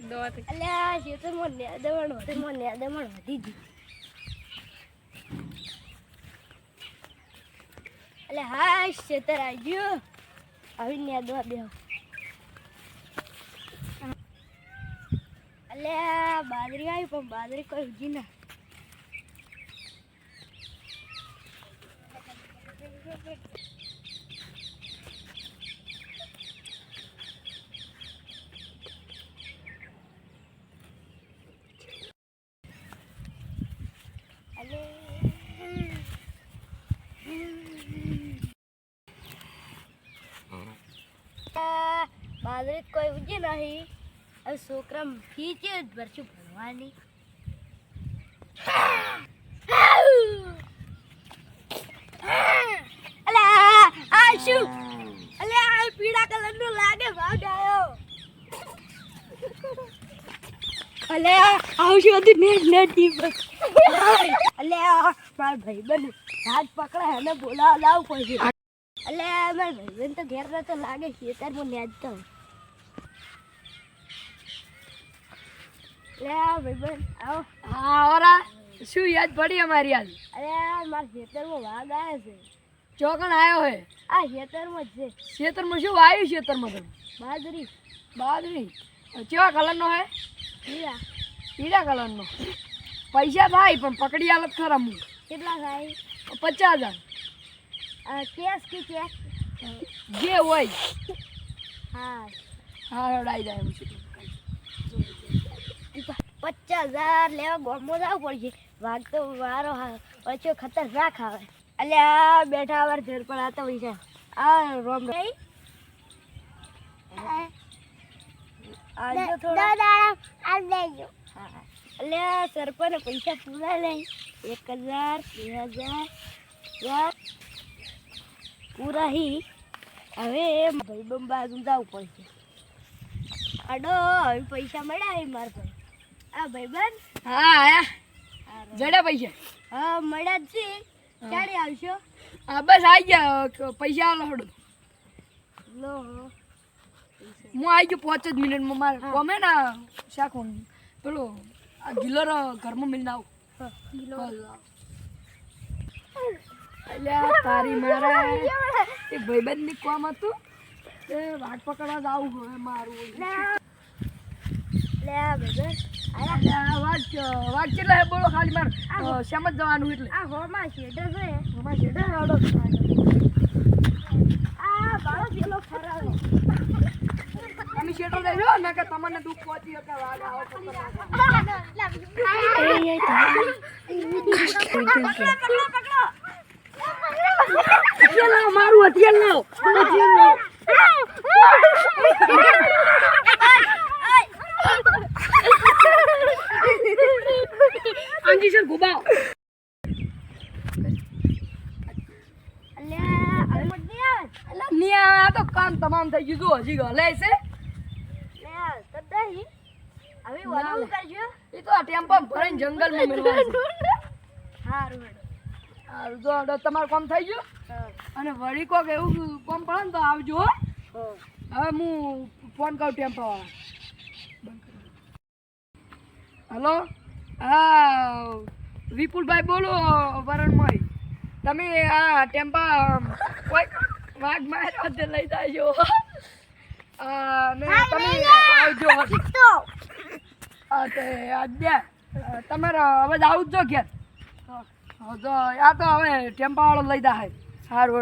દોત અલ્યા શેતર મને દવણ વધી જી અલ્યા હા શેતર આવ્યો આવી ને દવા બે અલ્યા બાજરી આવી પણ બાજરી કોઈ ઉજી ના બાજરી કોઈ ઉજી નહીં હવે છોકરા ફી છે ભરશું ભણવાની અલ્યા આ શું અલ્યા આ પીળા કલર નું લાગે ભાગ આવ્યો અલ્યા આવશું હતી નેટ દિવસ અલ્યા માર ભાઈ બને હાથ પકડા એને બોલાવા લાવ પડશે અલ્યા માર ભાઈ તો ઘેર તો લાગે ખેતરમાં નેટ તો શું યાદ પડી અમારી યાદ અરે મારા ખેતરમાં વાઘ આવ્યો છે ચોકણ આવ્યો હે આ ખેતરમાં જ છે ખેતરમાં શું આવ્યું ખેતરમાં તમે બાજરી કેવા કલરનો હે પીળા કલરનો પૈસા થાય પણ પકડી હાલત ખરા હું કેટલા થાય 50,000 કેસ કે ચેક જે હોય હા ઉડાઈ જાય 50,000 લેવા ગોમો જવું પડશે વાઘ તો મારો પછી ખતરનાક આવે અલ્યા બેઠા વાર ઘર પર આતા પૈસા આ રોમ આજો થોડા અલ્યા સરપંચ પૈસા પૂરા લે 1,000 2,000 પૂરા હી હવે ભાઈ બાજુ જવું પડશે અડો હવે પૈસા મળ્યા હે માર ભાઈ આ ભાઈબંધ હા આયા જડ્યા પૈસા હા મળ્યા જ છે ક્યારે આવશો બસ આવી ગયા પૈસા આલો હડો લો હું આવી ગયો 5 જ મિનિટમાં મારે કોમે ને શાક પેલો આ ગિલર ઘરમાં મિલને આવું અલ્યા તારી મારા એ ભાઈબંધની કોમ હતું તે વાટ પકડવા જ આવું હવે મારું લે ભાઈબંધ વાટ કેટલા હે બોલો ખાલી મારે શેમ જ જવાનું એટલે આ હોમાં શેડર છે હોમાં શેડર આવડો આ બાળો પેલો ફરાવે તમે શેડર લઈ લો ને કે તમને દુઃખ પહોંચી કે વાગ આવો પકડો મારું હથિયાર લાવ અંજી સર ગુબાઓ અલ્યા હવે મત નહીં આવે ની આ તો કામ તમામ થઈ ગયું જો હજી ગલે છે લે તદહી હવે વળું કરજો એ તો આ ટેમ્પો ભરીને જંગલમાં મેળવાનું હારું હારું જો તમારું કામ થઈ ગયું અને વળી કોક એવું કામ પડે ને તો આવજો હો હવે હું ફોન કરું ટેમ્પો વાળા હલો હા વિપુલભાઈ બોલો વરણમય તમે આ ટેમ્પા કોઈ વાઘ માર્યો તે લઈ જાજો ને તમે આવજો તે આજે તમારે હવે આવું જ જો ઘેર આ તો હવે ટેમ્પા વાળો લઈ જાય સારું